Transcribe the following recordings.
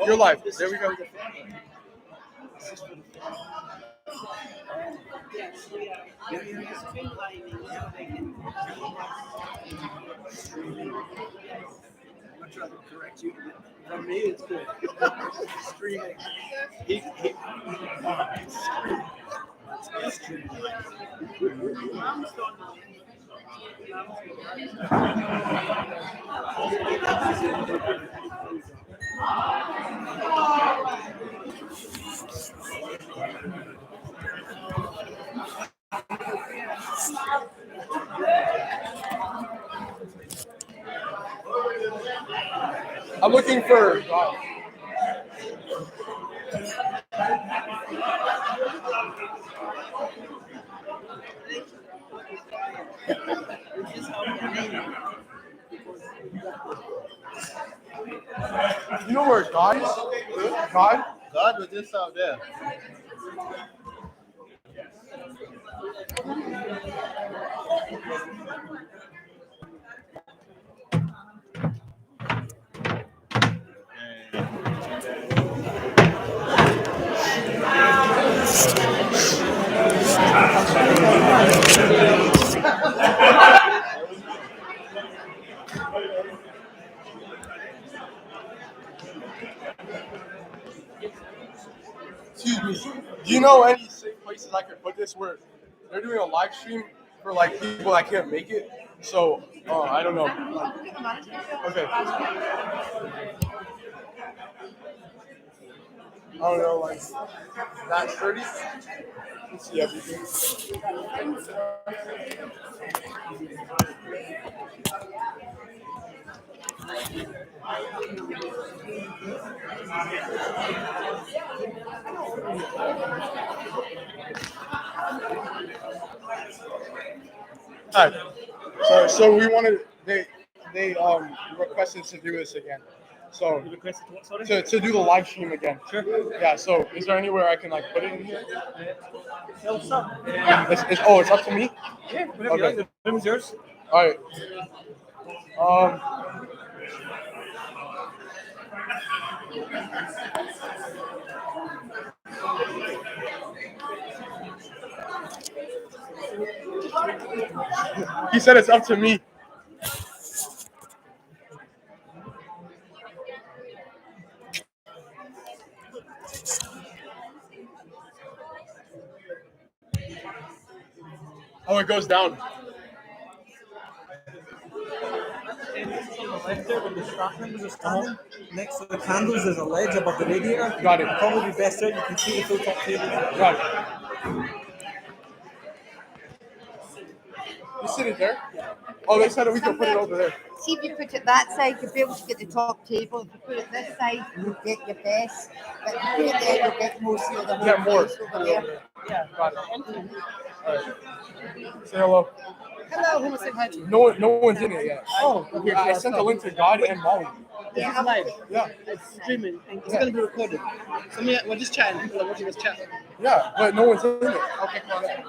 Your life. There we go. I'm trying to correct you. For me, it's good. Streaming. I'm looking for. You know where God is? God? God was just out there. Excuse me. Do you know any safe places I could put this where they're doing a live stream for like people that can't make it? So I don't know. Okay. I don't know, like that 30. Let's see everything. All right. So we wanted they requested to do this again. So Requested what, sorry? to do the live stream again. Sure. Yeah. So is there anywhere I can like put it in here? What's up? It's up to me. Yeah, whatever you like. The room's yours. All right. He said it's up to me. Oh, it goes down. Left there where the staff members are standing. Next to the candles, there's a ledge above the radiator. Got it. Probably best out. You can see the full top table. Got it. You sitting there? Oh, they said we could put it over there. See, if you put it that side, you'll be able to get the top table. If you put it this side, you'll get your best. But if you put it there, you'll get mostly of the whole Get more. place over there. Yeah. Got it. All right. Say hello. Hello, who was saying hi to you? No one's in it yet. Oh, okay. I sent the link to God and Molly. This is live. Yeah. It's streaming. And it's going to be recorded. So we're just chatting. People are watching us chat. Yeah, but no one's in it. Okay, got it.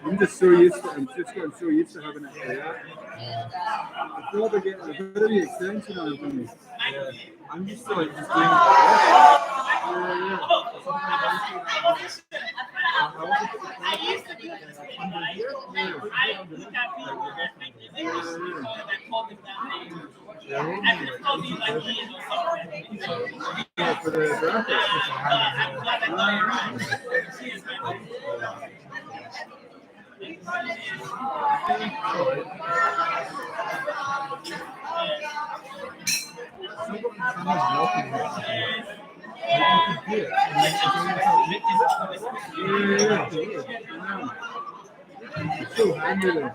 I'm just so used to. I'm just getting so used to having it there. I feel like I'm getting a bit of the extension out of me. I'm just like just doing it. For the It's so handy though.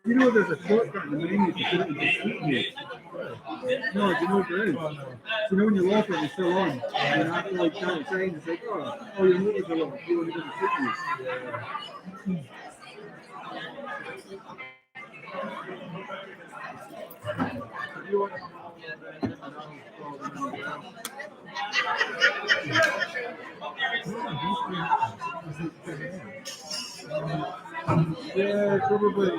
You know, there's a shortcut in the menu to put it into street view. No, do you know what there is? So you know when you lock it, it's still on. And then after like 10 seconds, it's like, oh, your motors are locked. You want to go to street view. If you want yeah, probably.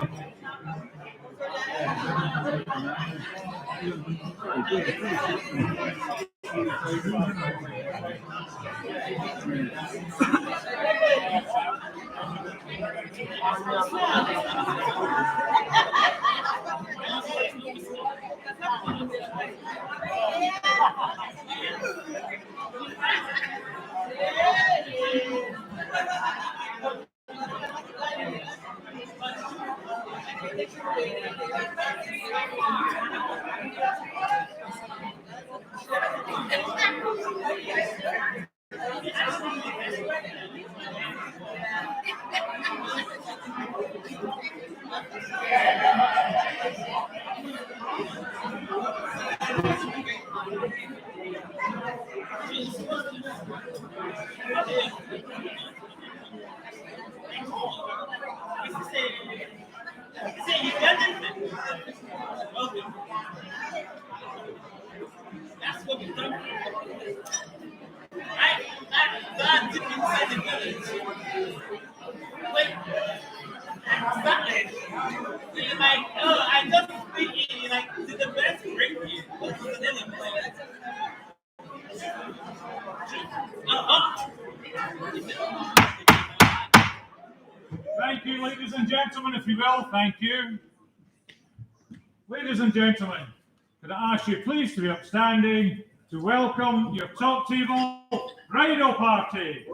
Thank you, ladies and gentlemen, if you will. Thank you. Ladies and gentlemen, could I ask you please to be upstanding to welcome your top table bridal party.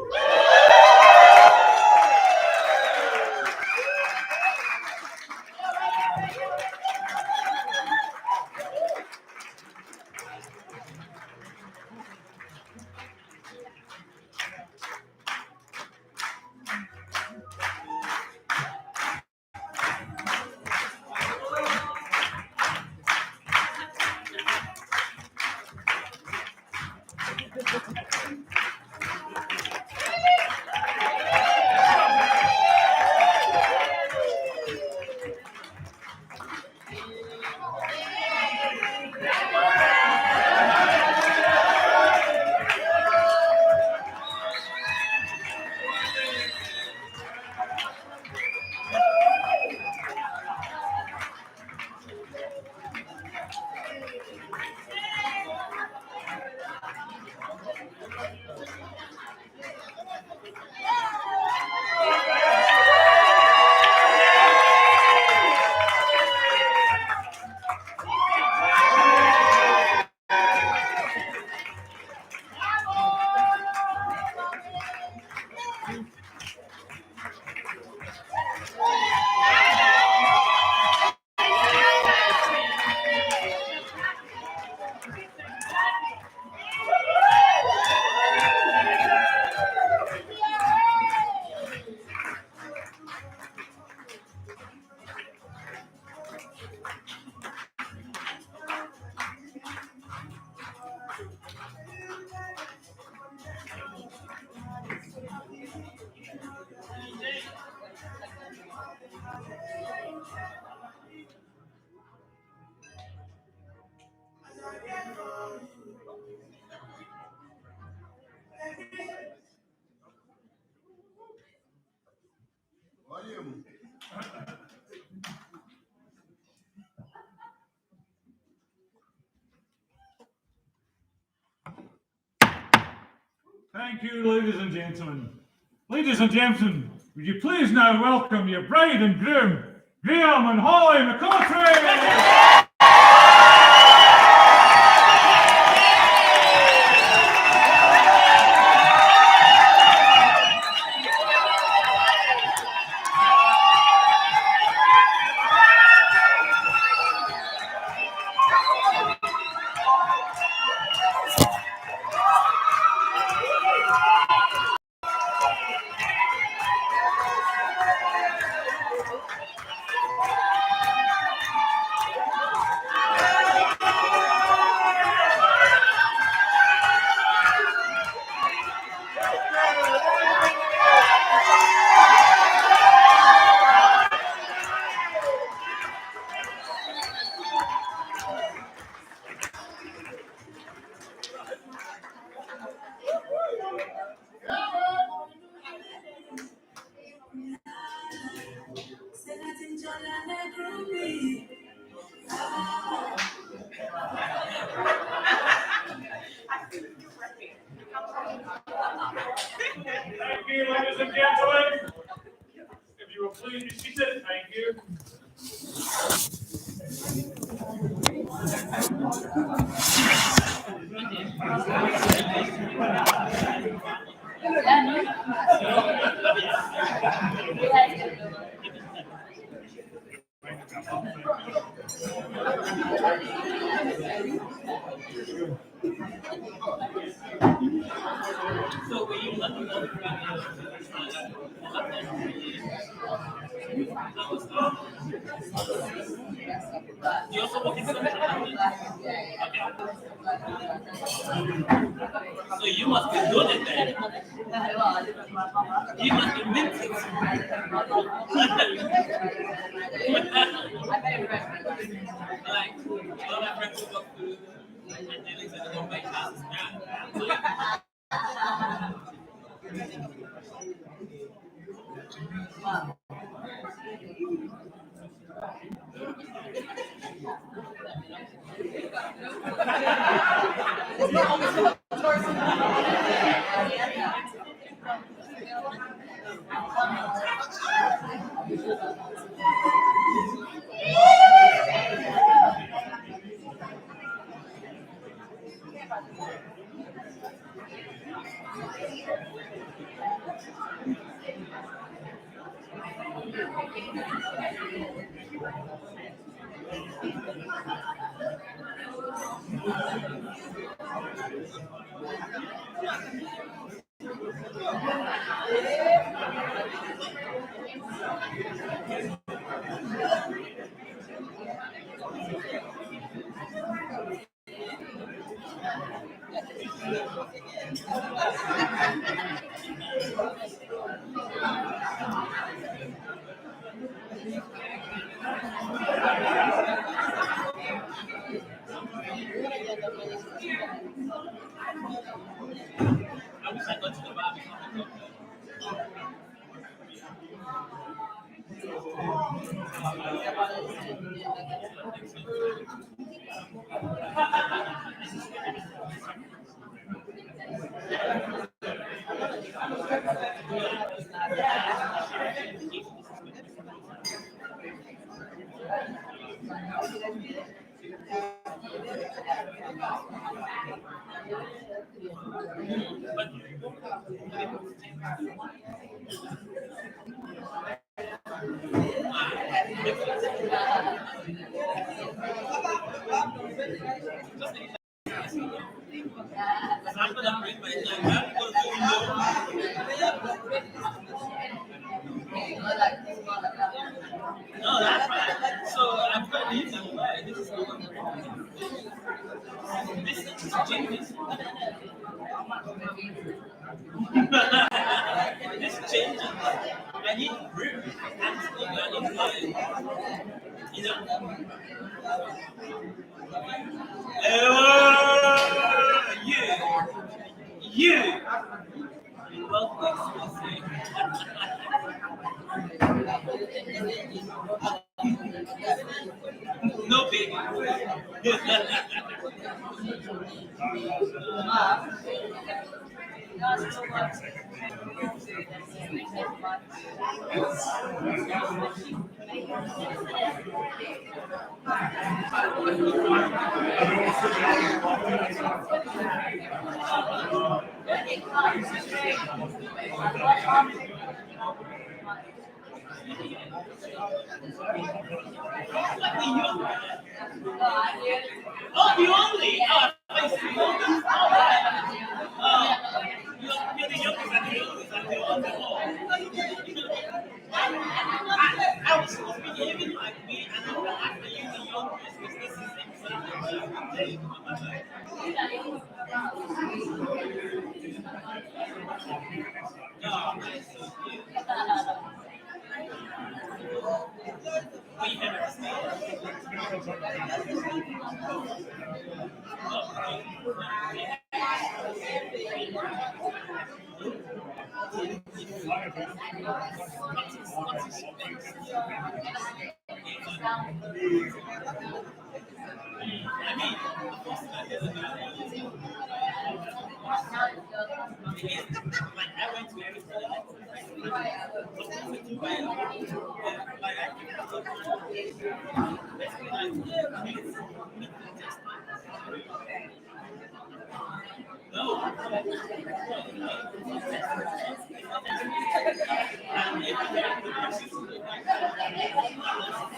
Thank you, ladies and gentlemen. Ladies and gentlemen, would you please now welcome your bride and groom, Graham and Holly McCautry? Thank you, ladies and gentlemen. If you will please be seated, thank you. So you must be good at that. You must be minted. Like, all my friends who got food and they said they don't make houses now. I'm gonna bring my knife because you no, that's right. So I'm going to leave them away. This is good. This is genius. This changes. I need room. Absolutely, I need time. You know? You. Welcome, Sweetie. No baby. Oh, the only. Oh, I see. All right. You're the youngest and the oldest and the I was supposed to be behaving like me, and I'm after you, the youngest, because this is exactly no, nice.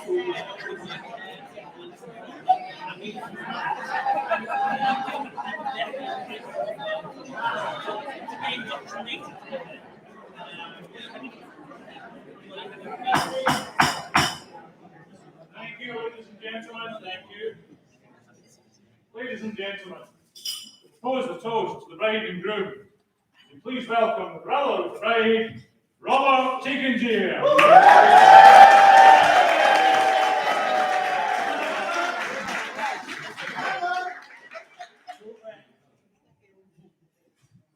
We have Thank you, ladies and gentlemen. Thank you. Ladies and gentlemen, propose the toast to the bride and groom. And please welcome the brother of the bride, Robert Teagangier.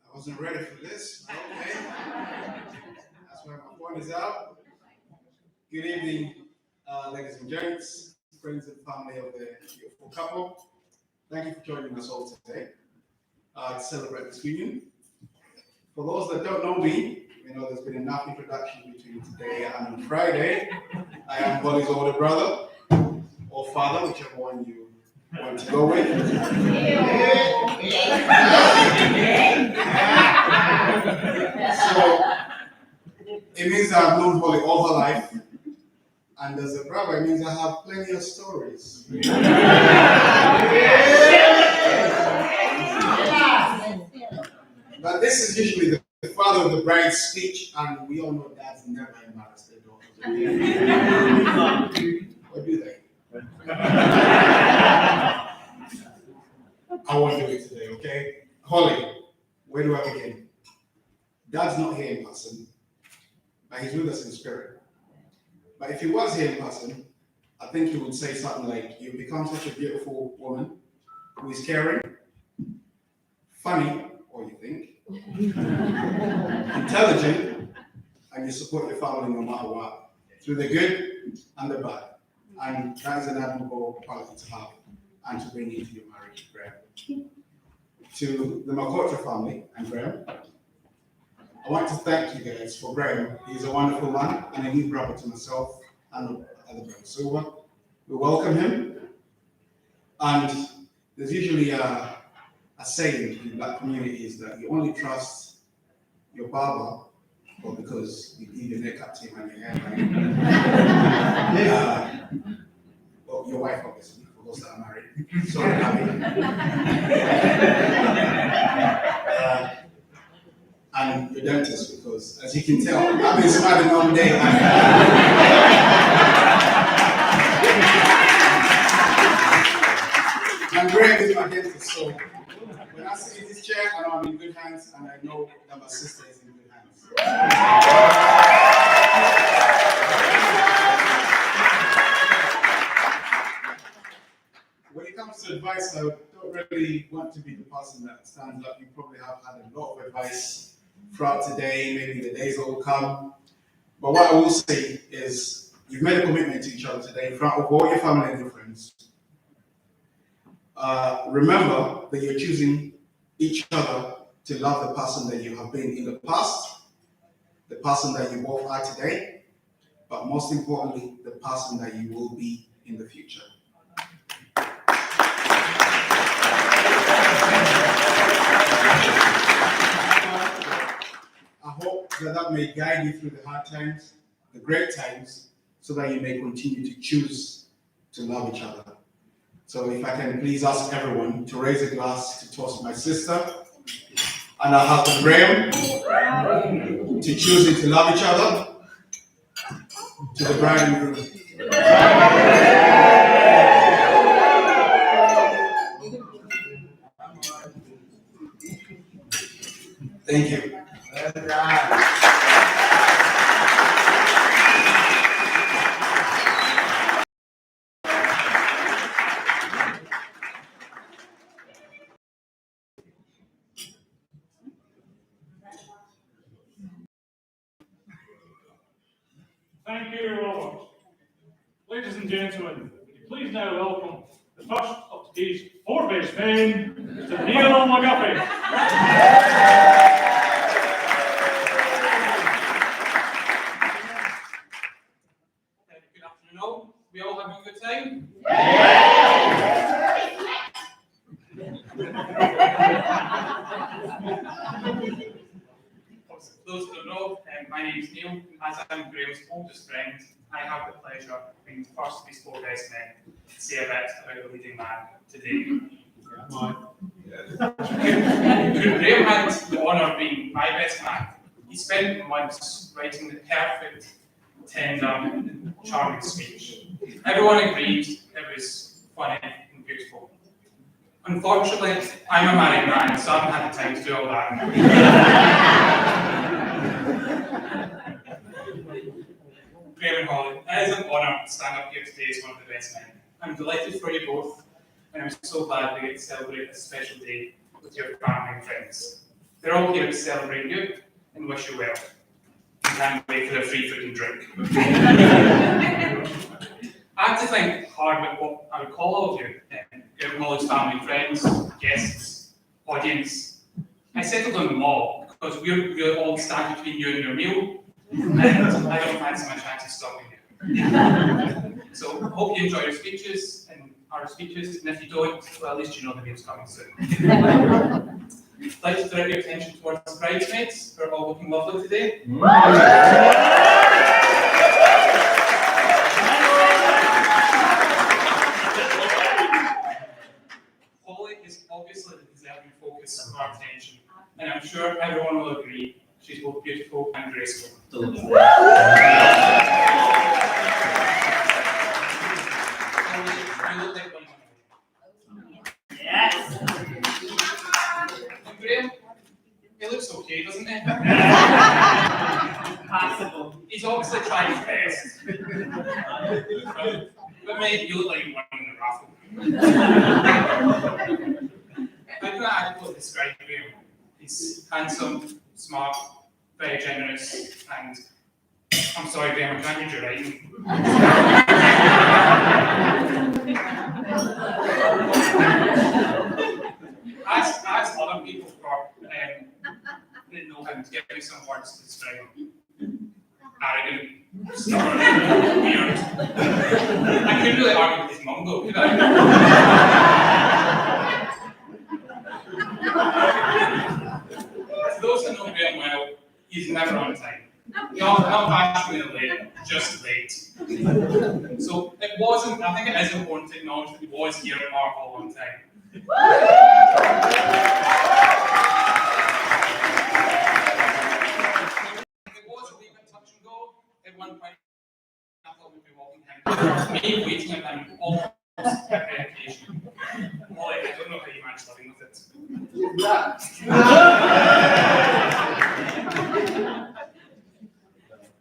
I wasn't ready for this. Okay. That's why my phone is out. Good evening, ladies and gents, friends and family of the beautiful couple. Thank you for joining us all today to celebrate this union. For those that don't know me, you know there's been enough introduction between today and on Friday. I am Holly's older brother or father, whichever one you want to go with. So it means I've known Holly all her life, and as a brother, it means I have plenty of stories. But this is usually the father of the bride's speech, and we all know dads never embarrass their daughters. Or do they? I won't do it today, okay? Holly, where do I begin? Dad's not here in person, but he's with us in spirit. But if he was here in person, I think he would say something like, "You've become such a beautiful woman who is caring, funny, or you think, intelligent, and you support your family no matter what, through the good and the bad." And that is an admirable quality to have and to bring into your marriage, Graham. To the Makotra family and Graham, I want to thank you guys for Graham. He's a wonderful man and a new brother to myself and other brother Silver. We welcome him. And there's usually a saying in black communities that you only trust your barber, or because you need your makeup team and your hair, well, your wife, obviously, for those that are married. So and your dentist, because as you can tell, I've been smiling all day. And Greg is my dentist, so when I sit in this chair, I know I'm in good hands, and I know that my sister is in good hands. When it comes to advice, I don't really want to be the person that stands up. You probably have had a lot of advice throughout today, maybe the days that will come. But what I will say is, you've made a commitment to each other today in front of all your family and your friends. remember that you're choosing each other to love the person that you have been in the past, the person that you both are today, but most importantly, the person that you will be in the future. I hope that may guide you through the hard times, the great times, so that you may continue to choose to love each other. So if I can please ask everyone to raise a glass to toast my sister and our husband Graham, to choosing to love each other, to the bride and groom. Thank you. Thank you, Robert. Ladies and gentlemen, would you please now welcome the first of today's 4 best men, Mr. Neil McGuffey. Good afternoon all. We all having a good time? For those who don't know, my name is Neil, and as I'm Graham's oldest friend, I have the pleasure of being the first of these 4 best men to say a bit about the leading man today. Graham had the honour of being my best man. He spent months writing the perfect, tender, charming speech. Everyone agreed it was funny and beautiful. Unfortunately, I'm a married man, so I haven't had the time to do all that. Graham and Holly, it is an honour to stand up here today as one of the best men. I'm delighted for you both, and I'm so glad we get to celebrate this special day with your family and friends. They're all here to celebrate you and wish you well. I can't wait for their free food and drink. I had to think hard about what I would call all of you, Graham and Holly's family and friends, guests, audience. I settled on them all because we're all stand between you and your meal, and I don't fancy my chances stopping you. So hope you enjoy your speeches and our speeches, and if you don't, well, at least you know the meal's coming soon. I'd like to direct your attention towards the bridesmaids, who are all looking lovely today. Holly is obviously the deserving focus of our attention, and I'm sure everyone will agree she's both beautiful and graceful. Yes. And Graham, he looks okay, doesn't he? Possible. He's obviously trying his best. But mate, you look like you won in the raffle. How can I adequately describe Graham? He's handsome, smart, very generous, and I'm sorry, Graham, I can't read your writing. Ask other people that know him to give me some words to describe him. Arrogant, stubborn, weird. I couldn't really argue with his mumbo, could I? To those who know Graham well, he's never on time. Not fashionably late, just late. So it wasn't, I think it is important to acknowledge that he was here at our hall on time. It was a wee bit touch and go. At one point, I thought we'd be walking him. Me waiting at him almost every occasion. Molly, I don't know how you managed living with it.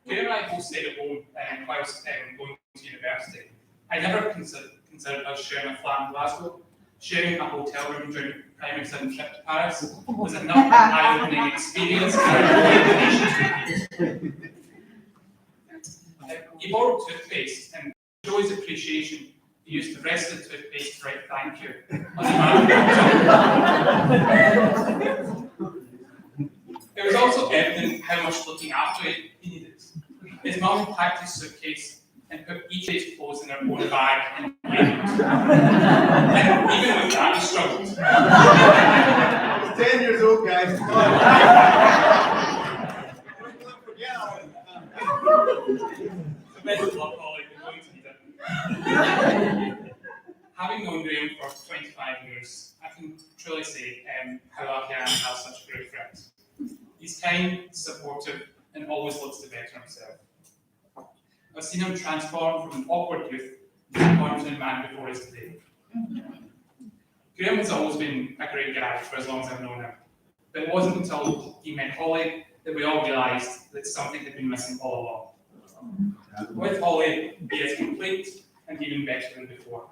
Graham and I both stayed at home whilst going to university. I never considered us sharing a flat in Glasgow. Sharing a hotel room during a primary 7 trip to Paris was enough eye-opening experience. He borrowed toothpaste and to show his appreciation, He used the rest of the toothpaste to write thank you on the It was also evident how much looking after he needed. His mum packed his suitcase and put each of his clothes in their own bag and waited. And even with that, he struggled. I was 10 years old, guys. Come on. So best of luck, Ollie. You're going to need it. Having known Graham for 25 years, I can truly say how lucky I am to have such a great friend. He's kind, supportive, and always looks to better himself. I've seen him transform from an awkward youth to a confident man before his day. Graham has always been a great guy for as long as I've known him, but it wasn't until he met Holly that we all realised that something had been missing all along. With Holly, he is complete and even better than before.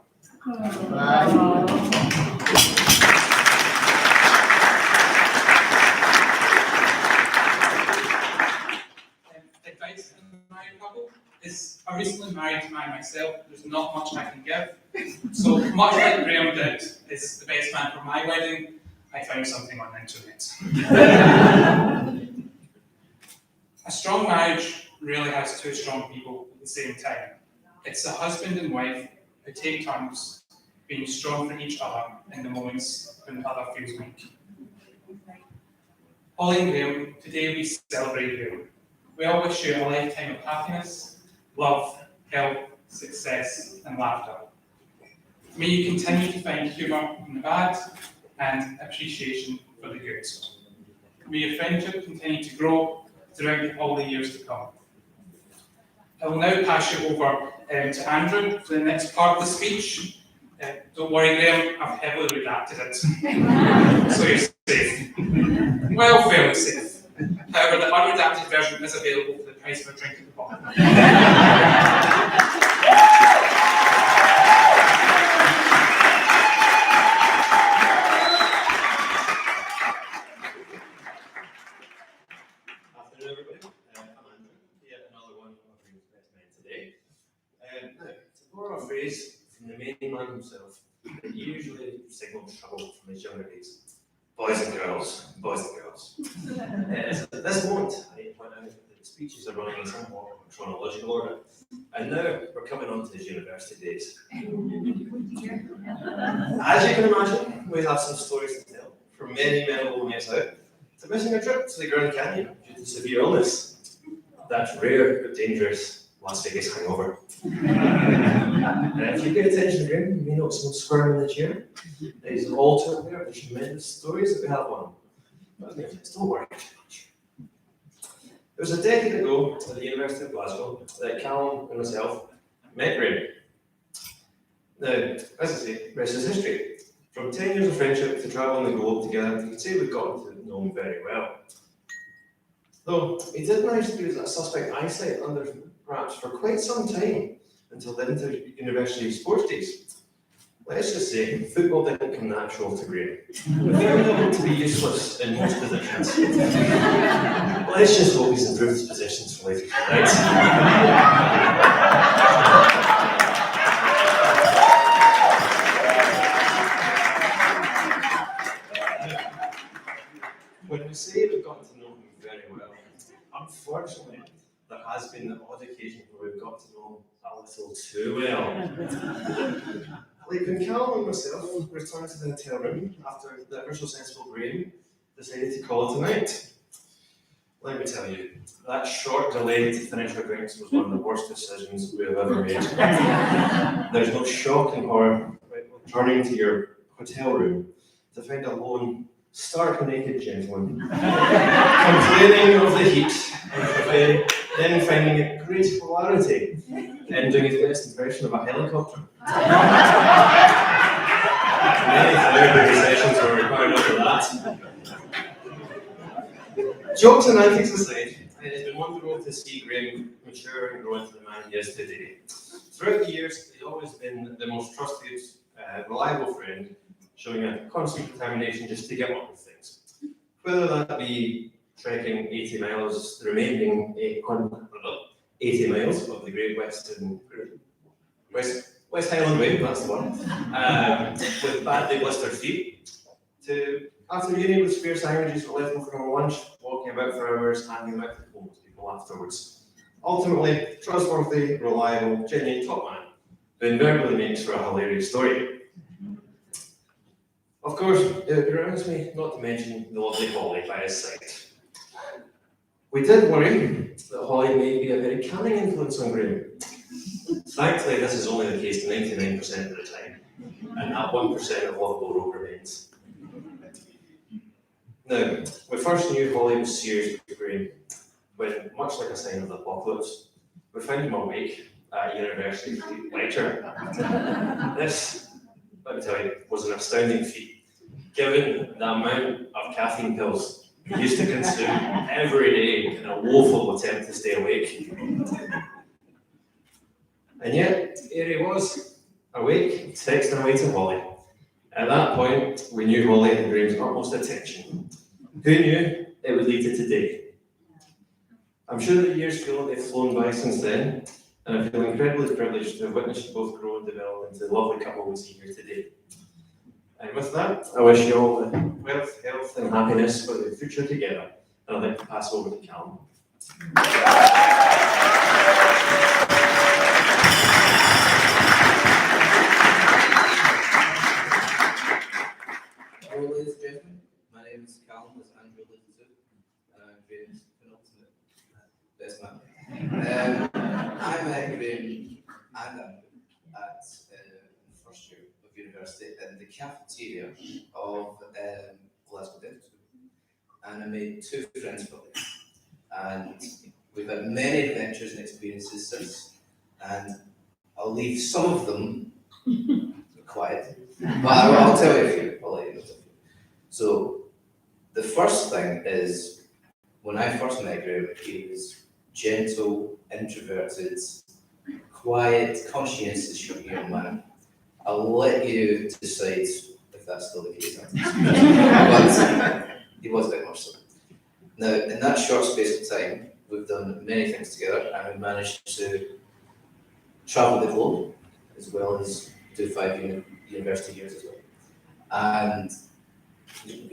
Advice on a married couple is a recently married man myself. There's not much I can give. So much like Graham did, is the best man for my wedding. I found something on the internet. A strong marriage really has two strong people at the same time. It's a husband and wife who take turns being strong for each other in the moments when the other feels weak. Holly and Graham, today we celebrate you. We all wish you a lifetime of happiness, love, health, success, and laughter. May you continue to find humour in the bad and appreciation for the good. May your friendship continue to grow throughout all the years to come. I will now pass you over to Andrew for the next part of the speech. Don't worry, Graham, I've heavily redacted it. So you're safe. Well, fairly safe. However, the unredacted version is available for the price of a drink at the bar. Afternoon, everybody. I'm Andrew, yet another one of Green's best men today. Now, to borrow a phrase from the main man himself, that usually signals trouble from his younger days. Boys and girls, boys and girls. At this moment, I need to point out that the speeches are running in somewhat chronological order. And now we're coming on to his university days. As you can imagine, we have some stories to tell, from many memorable nights out, to missing a trip to the Grand Canyon due to severe illness. That rare but dangerous Las Vegas hangover. If you pay attention to him, you may notice some squirm in the chair. He's all too aware of the tremendous stories that we have on him. But don't worry too much. It was a decade ago at the University of Glasgow that Callum and myself met Graham. Now, as I say, rest is history. From 10 years of friendship to travelling the globe together, you can say we've gotten to know him very well. Though he did manage to use that suspect eyesight under perhaps for quite some time until the inter-university sports days. Let's just say football didn't come natural to Graham. We found him to be useless in most positions. Let's just hope he's improved his positions for later tonight. When we say we've gotten to know him very well, unfortunately, there has been the odd occasion where we've got to know him a little too well. Like when Callum and myself returned to the hotel room after the ever so sensible Graham decided to call it a night. Let me tell you, that short delay to finish our drinks was one of the worst decisions we have ever made. There's no shock and horror returning to your hotel room to find a lone, stark naked gentleman complaining of the heat and then finding it great hilarity and doing his best impression of a helicopter. Many therapy sessions were required after that. Jokes and antics aside, it has been wonderful to see Graham mature and grow into the man he is today. Throughout the years, he's always been the most trusted, reliable friend, showing a constant determination just to get on with things. Whether that be trekking 80 miles, the remaining 80 miles of the Great Western West Highland Way, that's the one, with badly blistered feet, to after uni with spare sandwiches for left over from lunch, walking about for hours, handing them out to homeless people afterwards. Ultimately, trustworthy, reliable, genuine top man, who invariably makes for a hilarious story. Of course, it reminds me not to mention the lovely Holly by his side. We did worry that Holly may be a very canning influence on Graham. Thankfully, this is only the case 99% of the time, and that 1% of lovable road remains. Now, we first knew Holly was serious with Graham when, much like a sign of the apocalypse, we found him awake at a university lecture. This, let me tell you, was an astounding feat, given the amount of caffeine pills he used to consume every day in a woeful attempt to stay awake. And yet, here he was, awake, texting away to Holly. At that point, we knew Holly had Graham's utmost attention. Who knew it would lead to today? I'm sure that the years feel like they've flown by since then, and I feel incredibly privileged to have witnessed you both grow and develop into the lovely couple we see here today. And with that, I wish you all wealth, health, and happiness for the future together. And I'd like to pass over to Callum. Hello, ladies and gentlemen. My name is Callum, as Andrew alluded to, and I'm Graham's penultimate best man. I met Graham and Andrew at the first year of university in the cafeteria of Glasgow Dental School, and I made two friends from it. And we've had many adventures and experiences since, and I'll leave some of them quiet, but I'll tell you a few. I'll let you know a few. So the first thing is, when I first met Graham, he was gentle, introverted, quiet, conscientious young man. I'll let you decide if that's still the case. But he was very much so. Now, in that short space of time, we've done many things together, and we've managed to travel the globe, as well as do 5 university years as well. And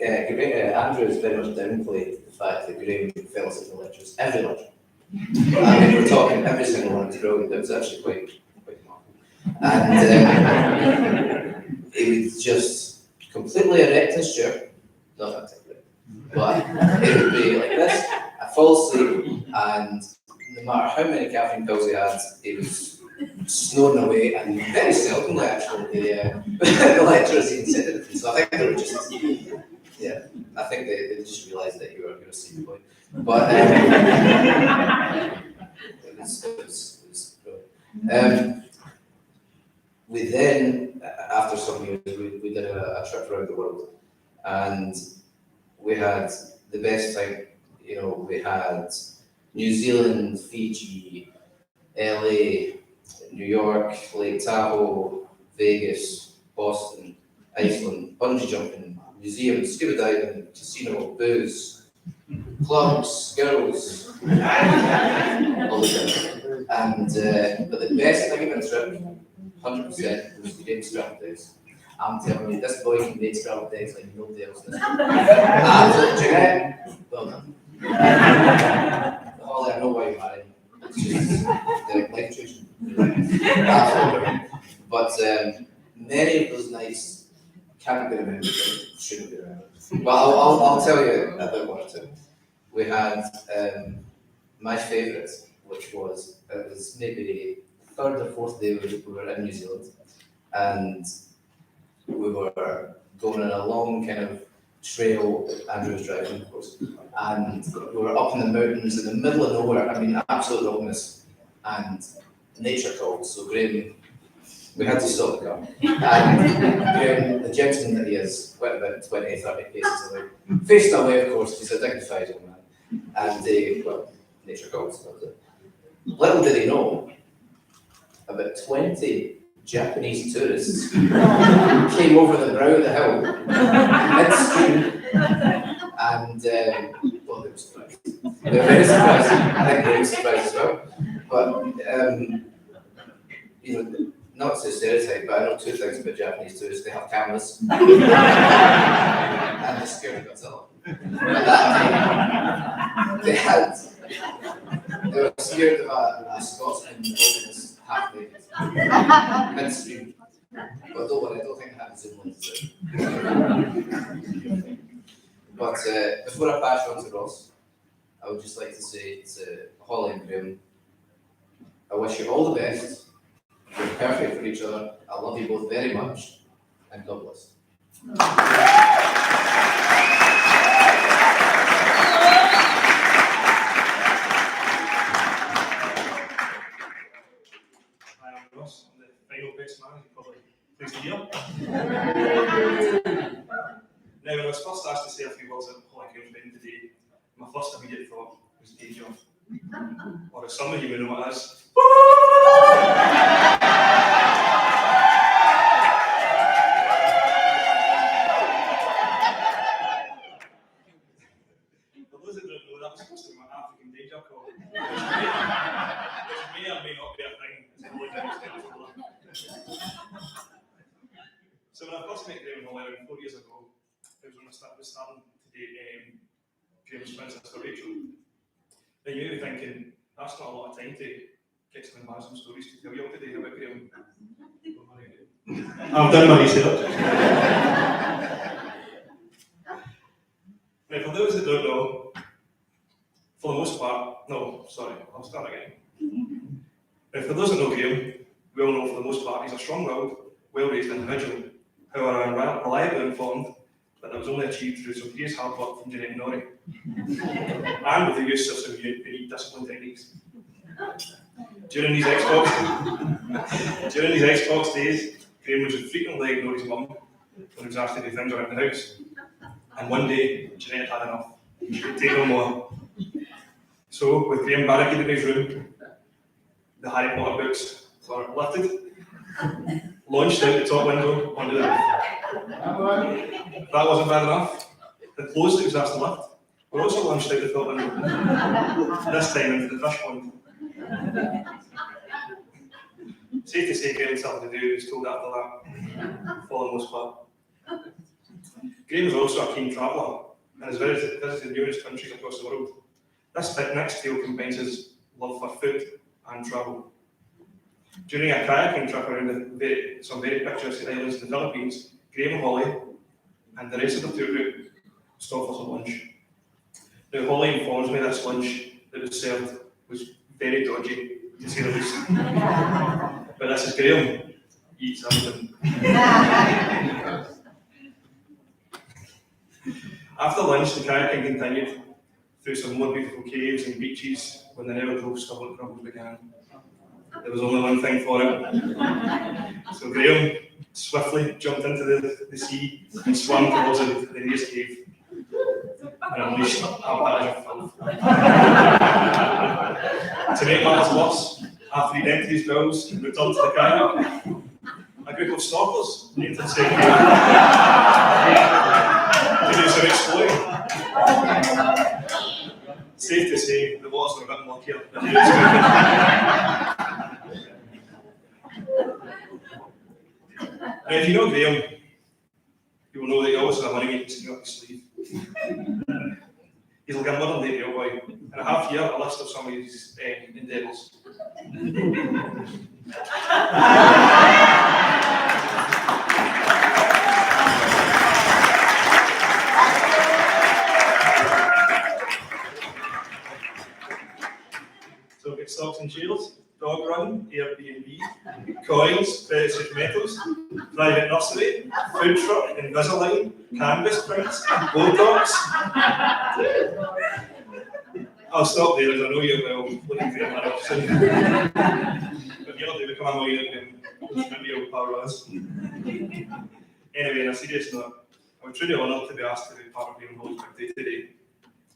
Andrew has very much downplayed the fact that Graham fell asleep in the lectures, every lecture. I mean, we're talking every single one, it's brilliant. It was actually quite remarkable. And he would just completely erect his chair, not that technically, but it would be like this. I fall asleep, and no matter how many caffeine pills he was snoring away, and very seldomly actually the lecturers even said anything. So I think they were just, yeah, I think they just realised that you were a sleepy boy. But it was brilliant. We then, after some years, we did a trip around the world, and we had the best time. You know, we had New Zealand, Fiji, LA, New York, Lake Tahoe, Vegas, Boston, Iceland, bungee jumping, museums, scuba diving, casino, booze, clubs, girls, all the things. And but the best thing about the trip, 100%, was the game scrambled eggs. I'm telling you, this boy can make scrambled eggs like nobody else does. Absolutely, Jeanette, well done. Holly, I know why you're married. It's just the life choice. Absolutely. But many of those nights can't be remembered, shouldn't be remembered. But I'll tell you about one or two. We had my favourite, which was, it was maybe the third or fourth day we were in New Zealand, and we were going on a long kind of trail. Andrew was driving, of course, and we were up in the mountains in the middle of nowhere. I mean, absolute wilderness, and nature called. So Graham, we had to stop the car. And Graham, the gentleman that he is, went about 20, 30 paces away. Faced away, of course, he's a dignified young man. And well, nature called. So that was it. Little did he know, about 20 Japanese tourists came over the brow of the hill, midstream, and well, they were surprised. They were very surprised. I think they were surprised as well. But you know, not to stereotype, but I know two things about Japanese tourists. They have cameras and they're scared of Godzilla. At that time, they were scared of a Scotsman holding half naked, midstream. But don't worry, I don't think I have Zoom links to it. But before I pass on to Ross, I would just like to say to Holly and Graham, I wish you all the best. You're perfect for each other. I love you both very much, and God bless. Hi, I'm Ross. I'm the final best man, as you probably pleased to hear. Now, when I was first asked to say a few words at Holly Graham's wedding today, my first immediate thought was Deja, or as some of you may know it as. For those that don't know, that was supposed to be my African Deja call, which may or may not be a thing. So when I first met Graham Hall around 4 years ago, it was when I was starting to date Graham's twin sister Rachel. Now you may be thinking, that's not a lot of time to get some embarrassing stories to tell you all today about Graham. I've done my research. Now for those that don't know, for the most part, I'll start again. Now for those that know Graham, we all know for the most part he's a strong-willed, well-raised individual. However, I'm reliably informed that that was only achieved through some serious hard work from Jeanette and Norrie, and with the use of some unique discipline techniques. During these Xbox days, Graham would frequently ignore his mum when he was asked to do things around the house. And one day, Jeanette had enough. She could take no more. So, with Graham barricaded in his room, the Harry Potter books were lifted, launched out the top window onto the roof. That wasn't bad enough. The clothes that he was asked to lift were also launched out the top window, this time into the fish pond. Safe to say, Graham had something to do, he was told after that, for the most part. Graham was also a keen traveller and has visited numerous countries across the world. This next tale combines his love for food and travel. During a kayaking trip around some very picturesque islands in the Philippines, Graham, Holly, and the rest of the tour group stopped for some lunch. Now, Holly informs me this lunch that was served was very dodgy, to say the least. But this is Graham. He eats everything. After lunch, the kayaking continued through some more beautiful caves and beaches when the never-drove stubborn troubles began. There was only one thing for it. So Graham swiftly jumped into the sea and swam towards the nearest cave and unleashed a barrage of filth. To make matters worse, after he'd emptied his bowels and returned to the kayak, a group of snorkelers named him to do some exploring. Safe to say, the waters were a bit murkier than he expected. Now, if you know Graham, you will know that he always has a money making scheme up his sleeve. He's like a modern day rail boy, and I have here a list of some of his endeavours. So we've got stocks and shares, dog run, Airbnb, coins, precious metals, private nursery, food truck, Invisalign, canvas prints, Botox. I'll stop there as I know you're well looking for your marriage soon. But you're not to become a millionaire, maybe you'll power us. Anyway, on a serious note, I'm truly honoured to be asked to be part of Graham Hall's birthday today.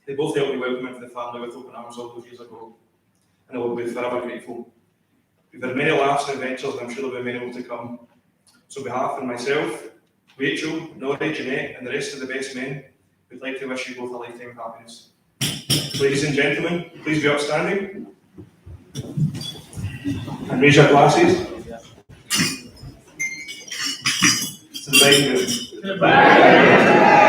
They both helped me welcome into the family with open arms all those years ago, and I will be forever grateful. We've had many laughs and adventures, and I'm sure there'll be many more to come. So on behalf of myself, Rachel, Norrie, Jeanette, and the rest of the best men, we'd like to wish you both a lifetime of happiness. Ladies and gentlemen, please be upstanding and raise your glasses. To the bedroom. To the back.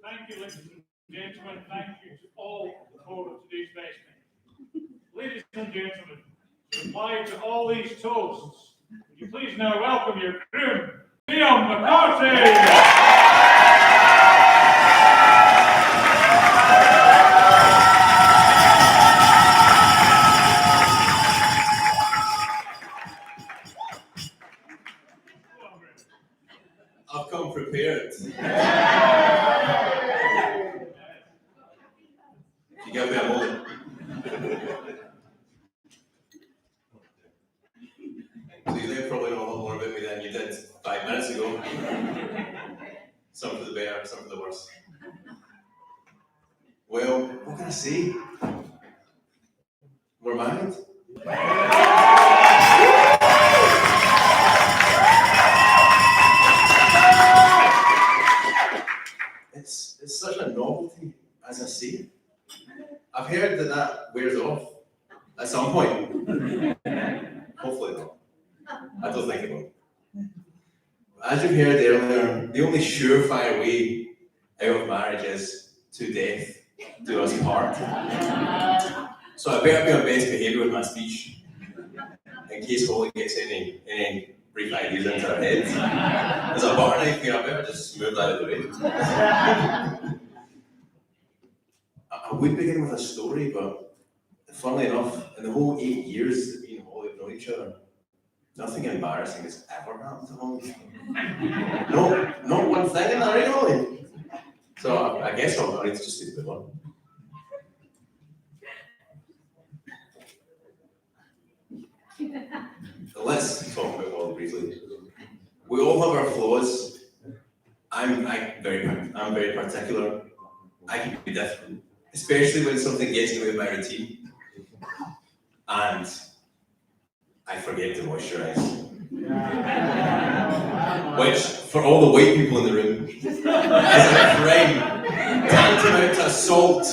Thank you, ladies and gentlemen. Thank you to all the board of today's best men. Ladies and gentlemen, to reply to all these toasts, would you please now welcome your groom, Liam McCarthy. I've come prepared. You give me a moment. So you probably know a lot more about me than you did 5 minutes ago. Some for the better, some for the worse. Well, what can I say? We're married. It's such a novelty, as I say. I've heard that wears off at some point. Hopefully not. I don't think it will. As you heard earlier, the only surefire way out of marriage is to death do us part. So I better be on best behaviour with my speech, in case Holly gets any brief ideas into her head. There's a butter knife here, I better just smooth that out of the way. I would begin with a story, but funnily enough, in the whole 8 years that me and Holly have known each other, nothing embarrassing has ever happened to Holly. No, not one thing in that, right, Holly? So I guess I'll need to just do the one. Let's talk about Holly briefly. We all have our flaws. I'm very particular. I can be different, especially when something gets in the way of my routine. And I forget to moisturize. Which, for all the white people in the room, is a crime tantamount to assault.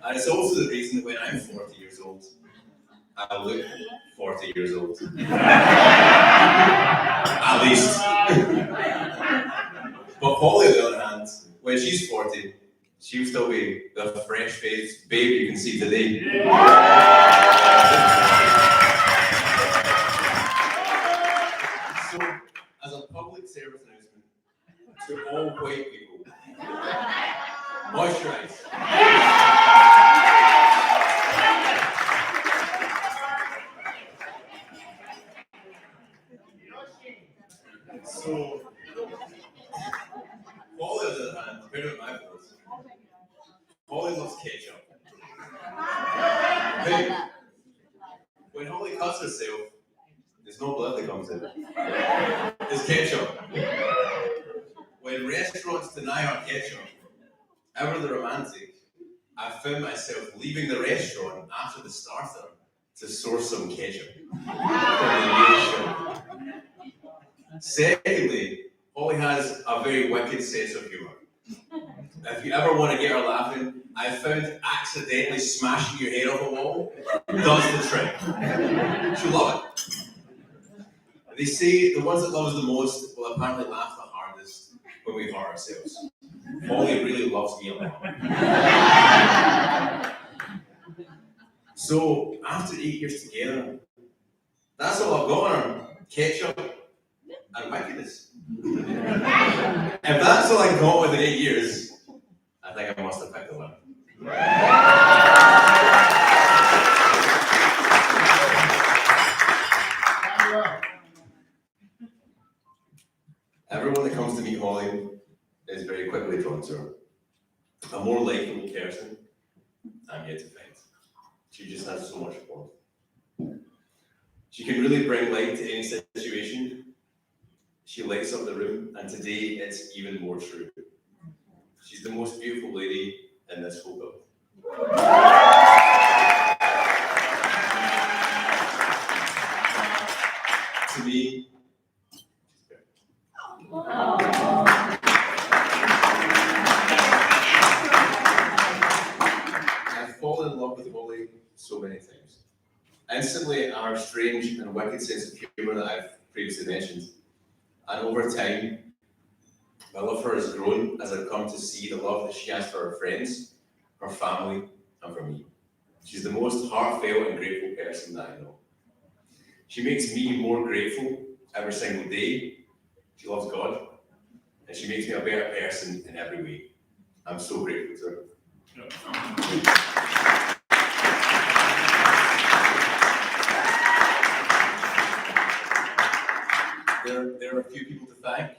And it's also the reason that when I'm 40 years old, I look 40 years old. At least. But Holly, on the other hand, when she's 40, she'll still be the fresh-faced babe you can see today. So, as a public service announcement to all white people, moisturize. So, Holly, on the other hand, compared to my voice, Holly loves ketchup. Hey, when Holly cuts herself, there's no blood that comes in. There's ketchup. When restaurants deny our ketchup, ever the romantic, I found myself leaving the restaurant after the starter to source some ketchup from the nearest shop. Secondly, Holly has a very wicked sense of humour. If you ever want to get her laughing, I found accidentally smashing your head off a wall does the trick. She'll love it. They say the ones that love us the most will apparently laugh the hardest when we hurt ourselves. Holly really loves me a lot. So, after 8 years together, that's all I've got on her. Ketchup and wickedness. If that's all I got within 8 years, I think I must have picked the one. Everyone that comes to meet Holly is very quickly drawn to her. A more likable person, I'm yet to find. She just has so much warmth. She can really bring light to any situation. She lights up the room, and today it's even more true. She's the most beautiful lady in this whole building. To me, I've fallen in love with Holly so many times. Instantly, our strange and wicked sense of humour that I've previously mentioned. And over time, my love for her has grown as I've come to see the love that she has for her friends, her family, and for me. She's the most heartfelt and grateful person that I know. She makes me more grateful every single day. She loves God, and she makes me a better person in every way. I'm so grateful to her. There are a few people to thank.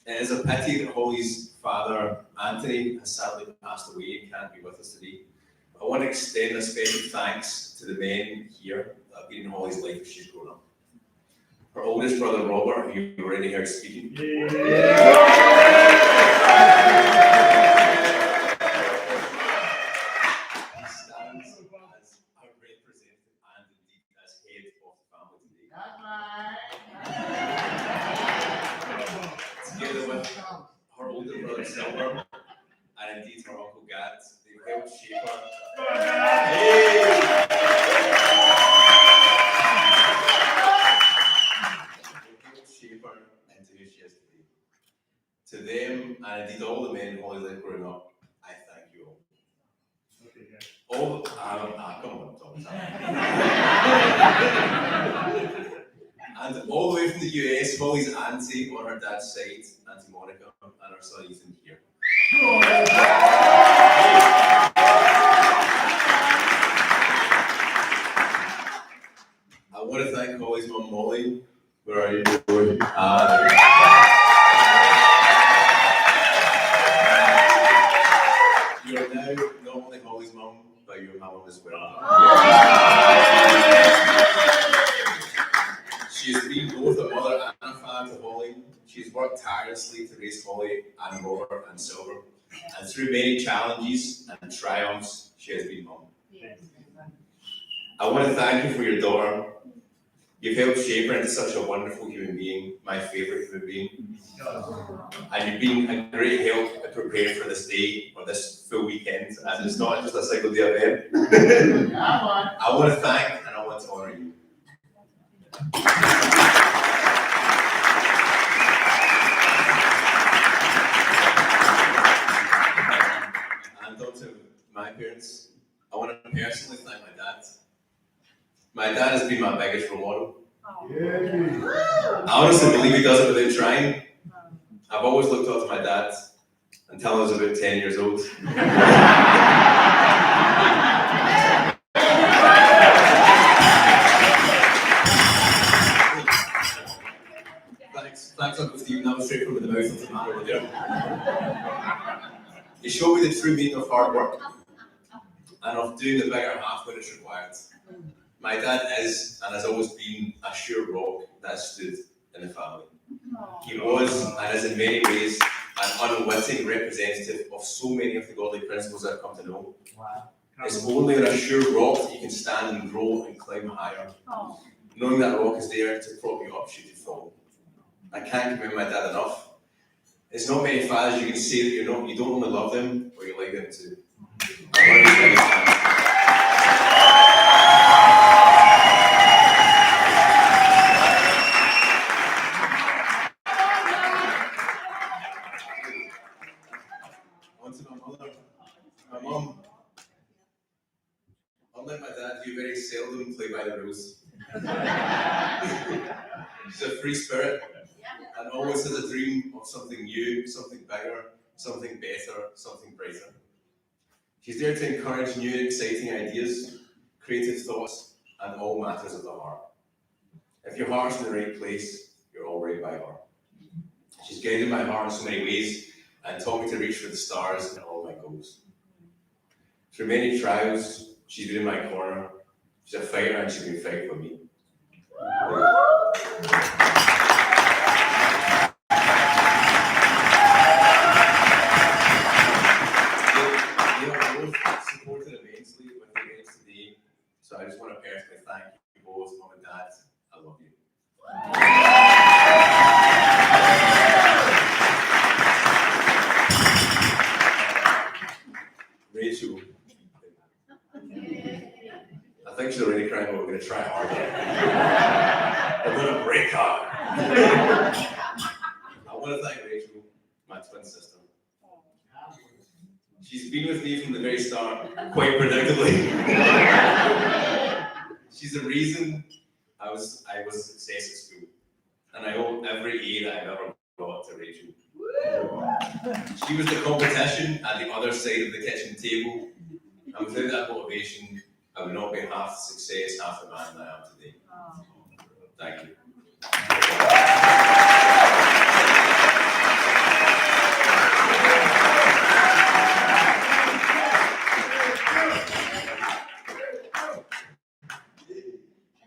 It is a pity that Holly's father, Anthony, has sadly passed away and can't be with us today. I want to extend a special thanks to the men here that have been in Holly's life as she's grown up. Her oldest brother, Robert, who you already heard speaking. He stands as our representative and indeed as head of the family today. Together with her older brother, Silver, and indeed her uncle, Gad, they've helped shape her. Into who she is today. To them, and indeed all the men in Holly's life growing up, I thank you all. Come on, Tom. And all the way from the US, Holly's auntie on her dad's side, Auntie Monica, and her son Ethan here. I want to thank Holly's mum, Molly. Where are you? You are now not only Holly's mum, but you're my mum as well. She has been both a mother and a father to Holly. She has worked tirelessly to raise Holly and Robert and Silver. And through many challenges and triumphs, she has been mum. I want to thank you for your daughter. You've helped shape her into such a wonderful human being, my favourite human being. And you've been a great help in preparing for this day, or this full weekend, and it's not just a single day event. I want to thank and I want to honour you. And on to my parents, I want to personally thank my dad. My dad has been my biggest role model. I honestly believe he does it without trying. I've always looked up to my dad until I was about 10 years old. Thanks Uncle Stephen, that was straight from the mouth of the man over there. He showed me the true meaning of hard work and of doing the bigger half when it's required. My dad is, and has always been, a sure rock that stood in the family. He was, and is in many ways, an unwitting representative of so many of the godly principles I've come to know. It's only on a sure rock that you can stand and grow and climb higher, knowing that rock is there to prop you up should you fall. I can't commend my dad enough. It's not many fathers you can say that you don't only love them, but you like them too. I want to say that. My mum, unlike my dad, you very seldom play by the rules. She's a free spirit and always has a dream of something new, something bigger, something better, something brighter. She's there to encourage new and exciting ideas, creative thoughts, and all matters of the heart. If your heart's in the right place, you're all right by her. She's guided my heart in so many ways and taught me to reach for the stars in all my goals. Through many trials, she's been in my corner. She's a fighter and she's been fighting for me. Supported immensely with the events today, so I just want to personally thank you both, Mom and Dad. I love you. Rachel, I think she's already crying, but we're going to try hard. We're going to break her. I want to thank Rachel, my twin sister. She's been with me from the very start, quite predictably. She's the reason I was a success at school, and I owe every A that I've ever brought to Rachel. She was the competition at the other side of the kitchen table, and without that motivation, I would not be half the success, half the man that I am today. Thank you.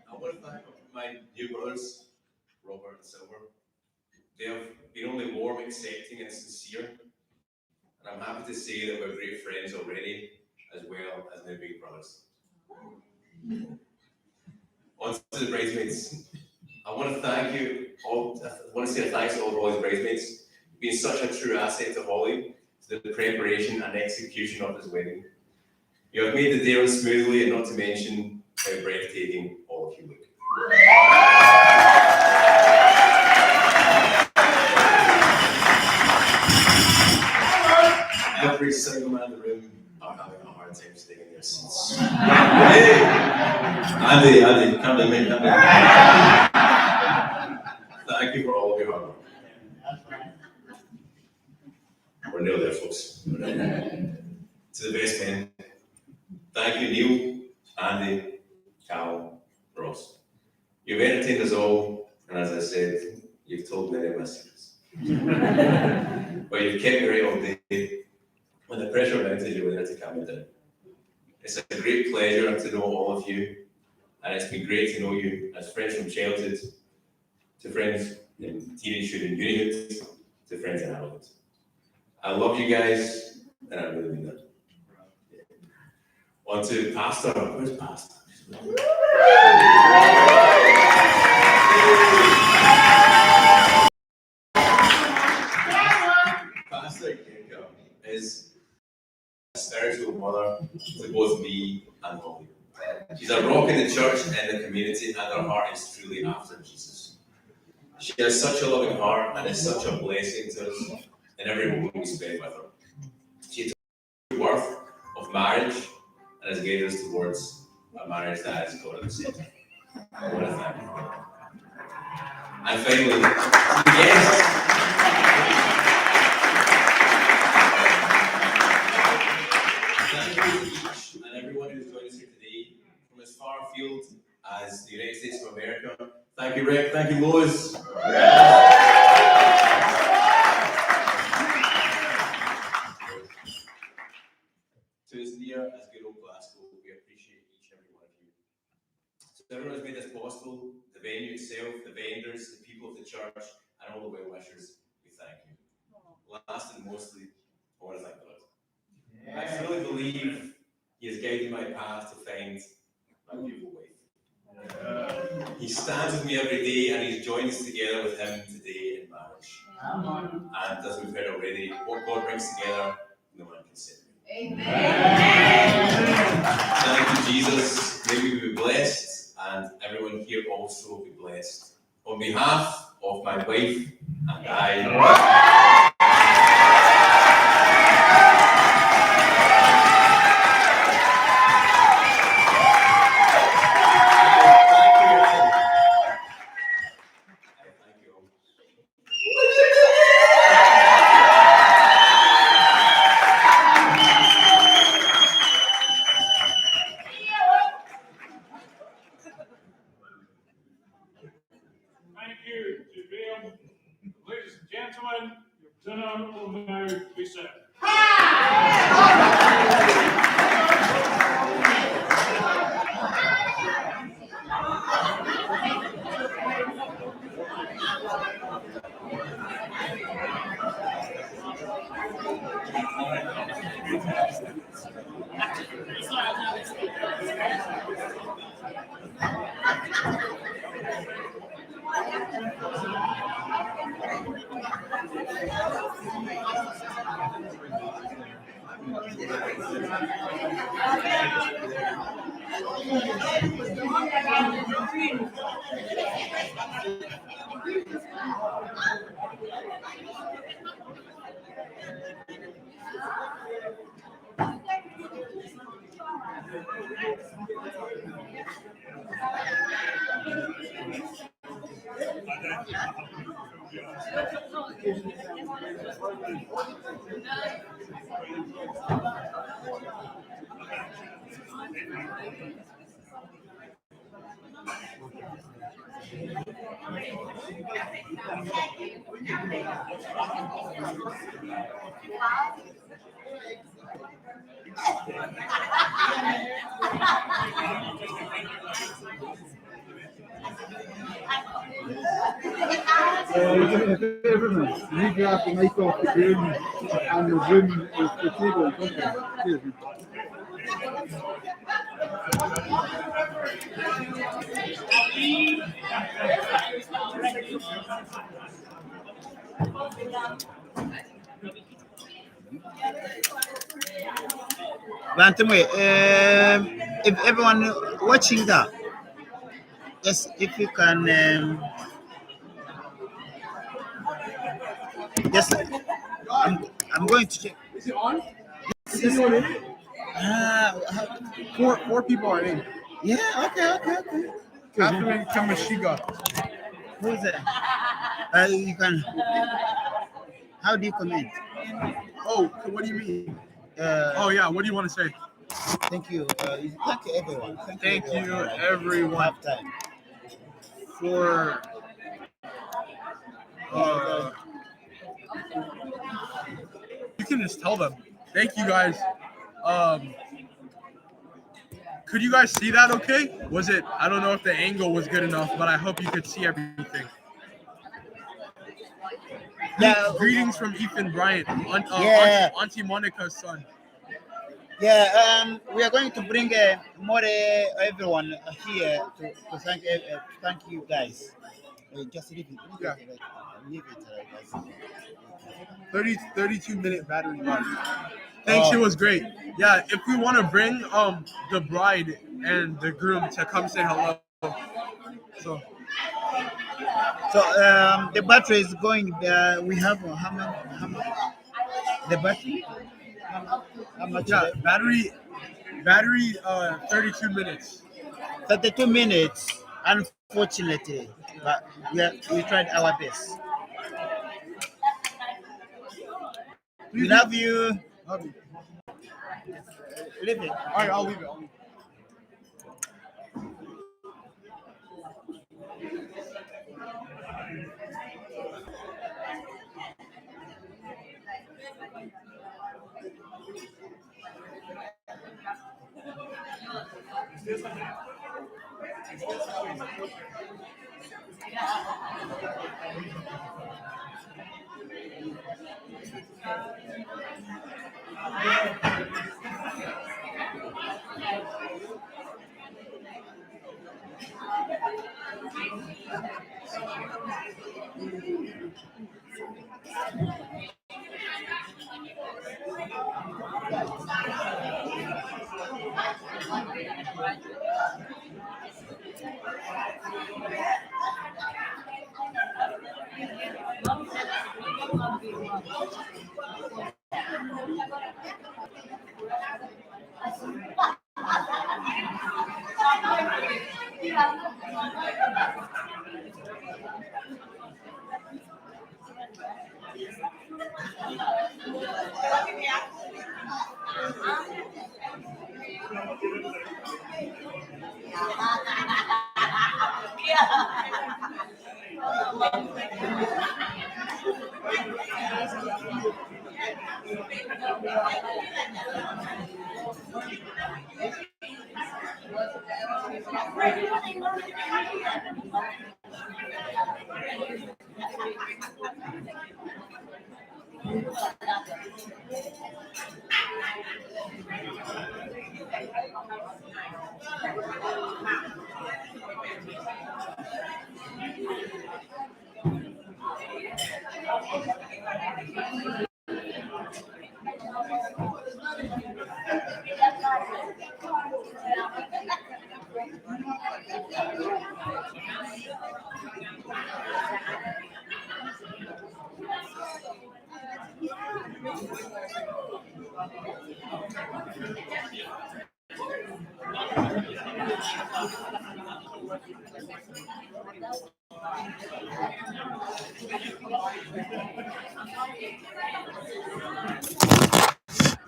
I want to thank my new brothers, Robert and Silver. They have been only warm, accepting, and sincere. And I'm happy to say that we're great friends already, as well as now big brothers. On to the bridesmaids. I want to thank you all. I want to say a thanks to all Holly's bridesmaids. You've been such a true asset to Holly, to the preparation and execution of this wedding. You have made the day run smoothly, and not to mention how breathtaking all of you look. Every single man in the room are having a hard time staying in their seats. Hey! Andy, come to me, come to me. Thank you for all of your hard work. We're nearly there, folks. We're nearly there. To the best men, thank you, Neil, Andy, Cal, Ross. You've entertained us all, and as I said, you've told many of my secrets. But you've kept me right all day. When the pressure mounted, you were there to calm me down. It's a great pleasure to know all of you, and it's been great to know you as friends from childhood, to friends in teenagehood and unihood, to friends in adulthood. I love you guys, and I really mean that. On to Pastor. Where's Pastor? Pastor Kinko is a spiritual mother to both me and Holly. She's a rock in the church and the community, and her heart is truly after Jesus. She has such a loving heart and is such a blessing to us in every moment we spend with her. She taught the worth of marriage and has guided us towards a marriage that has God at the center. I want to thank you. And finally, yes. Thank you to each and everyone who's joined us here today from as far afield as the United States of America. Thank you, Rick. Thank you, Lois. To as near as good old Glasgow, we appreciate each and every one of you. So everyone who's made this possible, the venue itself, the vendors, the people of the church, and all the well-wishers, we thank you. Last and mostly, I want to thank God. I fully believe He has guided my path to find my beautiful wife. He stands with me every day, and He's joined us together with Him today in marriage. And as we've heard already, what God brings together, no one can separate. Thank you, Jesus. May we be blessed, and everyone here also be blessed. On behalf of my wife and I. Thank you to Graham. Ladies and gentlemen, your dinner will now be served. If everyone, you grab the mic off the room and the room is the table. Excuse me. Bantamway, if everyone watching that, yes, if you can, yes, I'm going to check. Is it on? Is anyone in it? Four people are in. Yeah, okay. Catherine Kamashiga. Who is it? You can. How do you comment? Oh, what do you mean? Oh yeah, what do you want to say? Thank you. Thank you, everyone. Thank you, everyone. Time. For you can just tell them. Thank you guys. Could you guys see that okay? Was it, I don't know if the angle was good enough, but I hope you could see everything. Yeah. Greetings from Ethan Bryant, Auntie Monica's son. Yeah, we are going to bring more everyone here to thank you guys. Just leave it. Yeah. Leave it. 32-minute battery life. Thanks, it was great. Yeah, if we want to bring the bride and the groom to come say hello. So the battery is going. We have how much? The battery. How much? Yeah, battery. 32 minutes. 32 minutes. Unfortunately, but we tried our best. We love you. Leave it. All right, I'll leave it.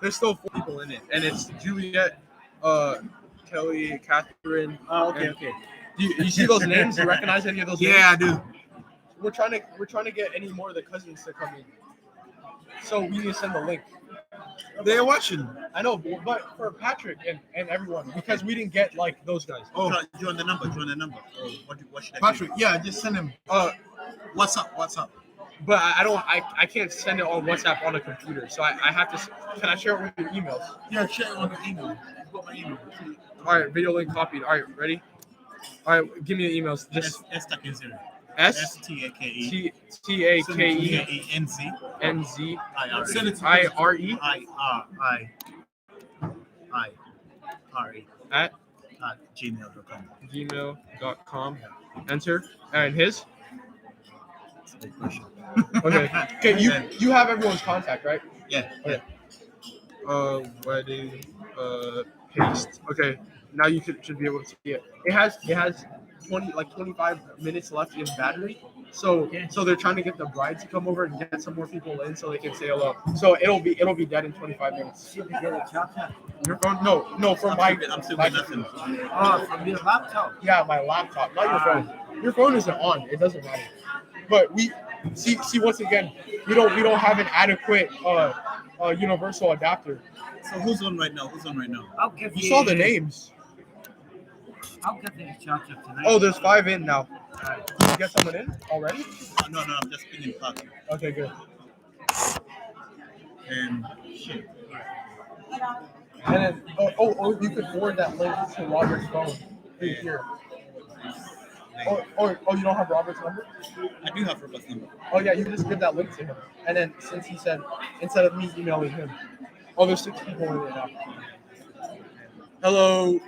There's still 4 people in it, and it's Juliet, Kelly, Catherine. Oh, okay, and- okay. You see those names? You recognize any of those names? Yeah, I do. We're trying to get any more of the cousins to come in. So we need to send the link. They're watching. I know, but for Patrick and everyone, because we didn't get like those guys. Oh, do you want the number? Oh, what should I Patrick, do? yeah, just send him. What's up? But I can't send it on WhatsApp on a computer. So I have to. Can I share it with your emails? Yeah, share it on the email. You've got my email. All right, video link copied. All right, ready? All right, give me the emails. Just S-T-A-K-E. S-T-A-K-E. N-Z. Send it to I-R-E. I-R-E. At gmail.com. Gmail.com. Enter. And his? That's a big question. Okay. Okay, you have everyone's contact, right? Yeah. Okay. Wedding, paste. Okay. Now you should be able to see it. It has 25 minutes left in battery. So they're trying to get the bride to come over and get some more people in so they can say hello. So it'll be dead in 25 minutes. Should we get a charger? Your phone? No, from my. I'm still with nothing. Oh, from your laptop? Yeah, my laptop, not your phone. Your phone isn't on. It doesn't matter. But we see once again, we don't have an adequate universal adapter. So who's on right now? I'll give You saw the names. I'll get the charger tonight. Oh, there's 5 in now. Did you get someone in already? No, I'm just pinning party. Okay, good. And shit. And then, you could forward that link to Robert's phone here. Or you don't have Robert's number? I do have Robert's number. Oh yeah, you just give that link to him. And then since he said, instead of me emailing him, there's 6 people in it now. Hello.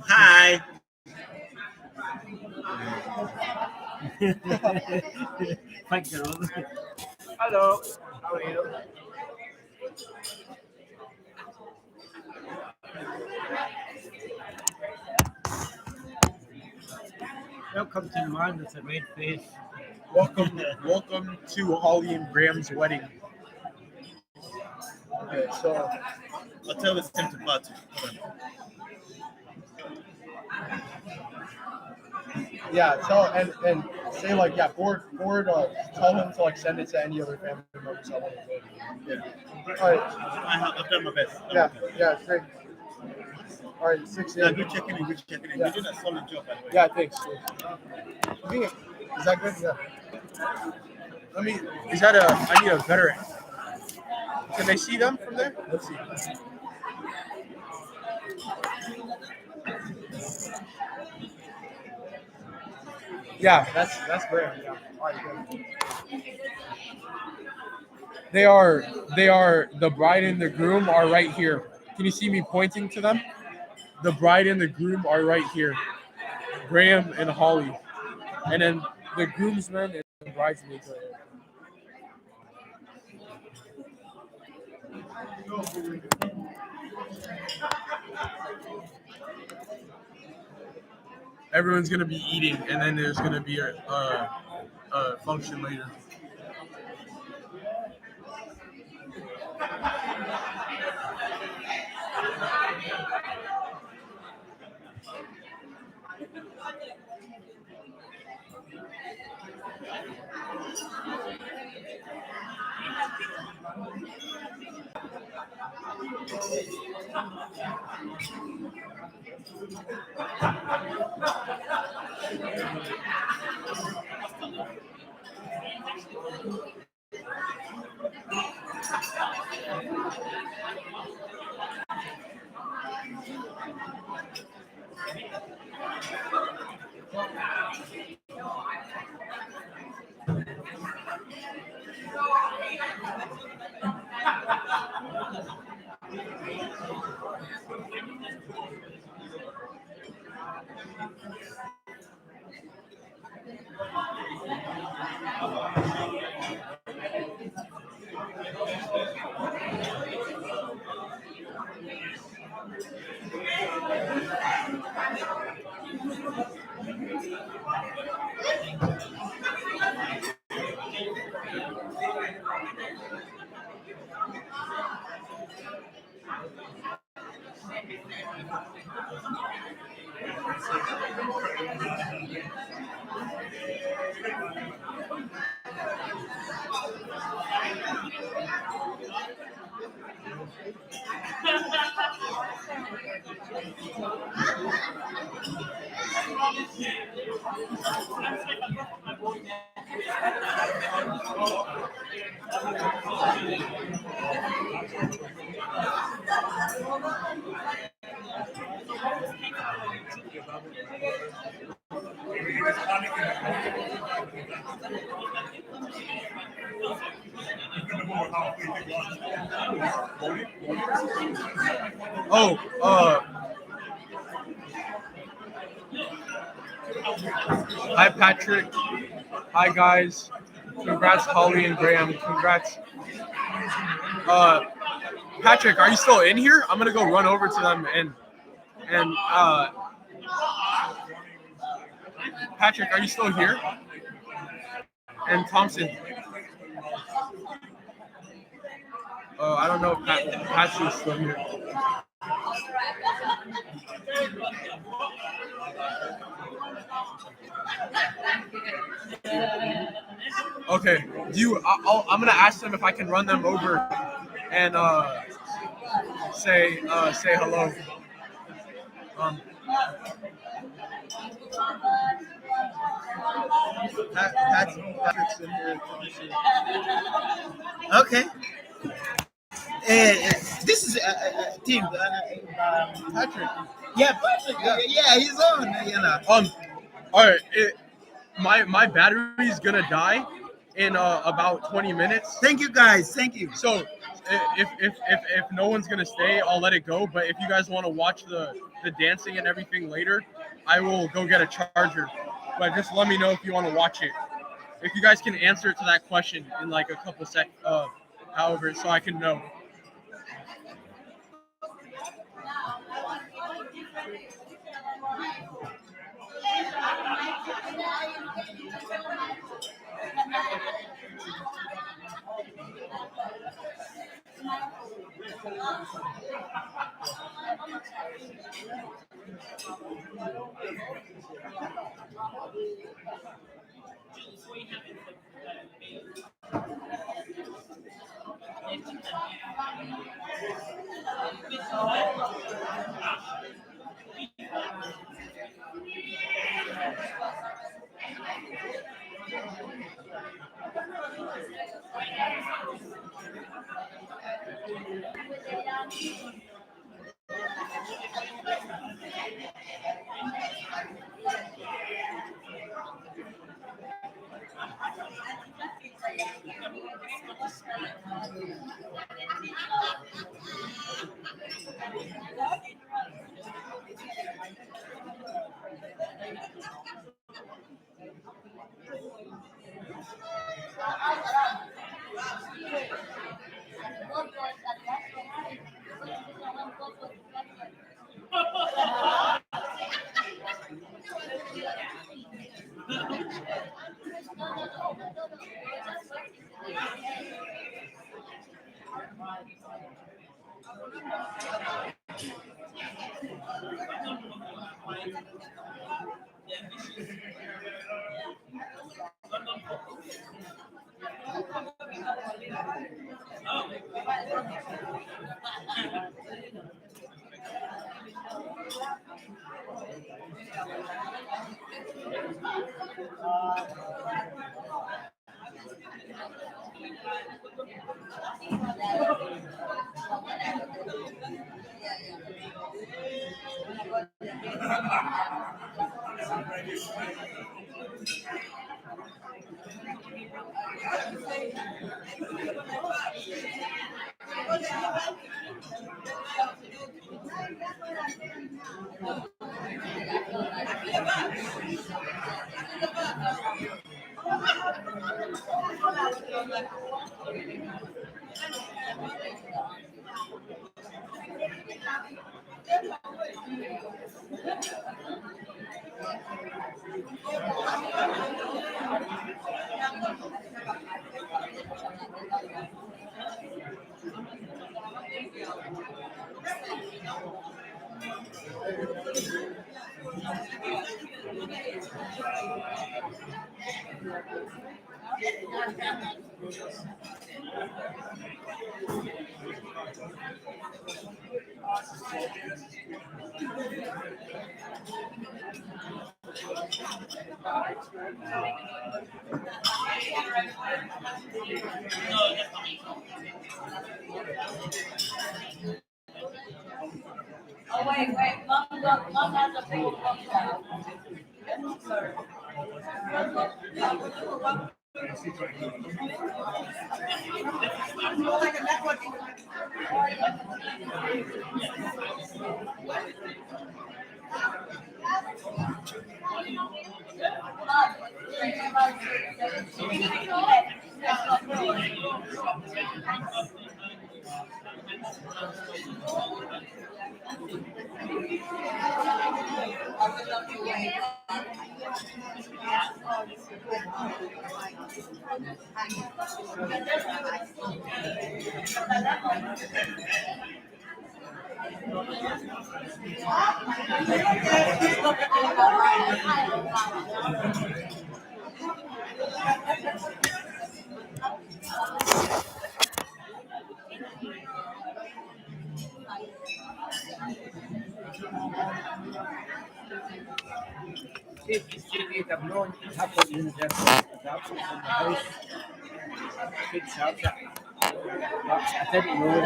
Hi. Thank you. Hello. How are you? Welcome to Man with a Red Face. Welcome to Holly and Graham's wedding. Okay, so I'll tell this time to party. yeah, tell and say tell him to like send it to any other family members. Yeah. All right. I've done my best. Yeah, great. All right, 6 Yeah, in. good checking in. Yeah. You did a solid job, by the way. Yeah, thanks. Is that good? Yeah. I need a better. Can they see them from there? Let's see. Yeah, that's great. Yeah. All right, good. They are the bride and the groom are right here. Can you see me pointing to them? The bride and the groom are right here. Graham and Holly. And then the groomsmen and the bridesmaids are there. Everyone's gonna be eating, and then there's gonna be a function later. Oh, hi Patrick. Hi guys. Congrats Holly and Graham. Congrats. Patrick, are you still in here? I'm gonna go run over to them and Patrick, are you still here? And Thompson. I don't know if Patrick's still here. Okay. I'm gonna ask them if I can run them over and say hello. Patrick's in here. Okay. This is team Patrick. Yeah, Patrick. Yeah, he's on. You know. All right. My battery is gonna die in about 20 minutes. Thank you guys. Thank you. So if no one's gonna stay, I'll let it go. But if you guys want to watch the dancing and everything later, I will go get a charger. But just let me know if you want to watch it. If you guys can answer to that question in like a couple seconds, however, so I can know. Oh, wait, Mom has a big one. Sorry. I've known Hartford University is absolutely in the house. Good charger. But I didn't know.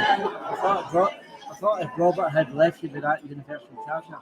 I thought if Robert had left, he'd be at Universal Charger.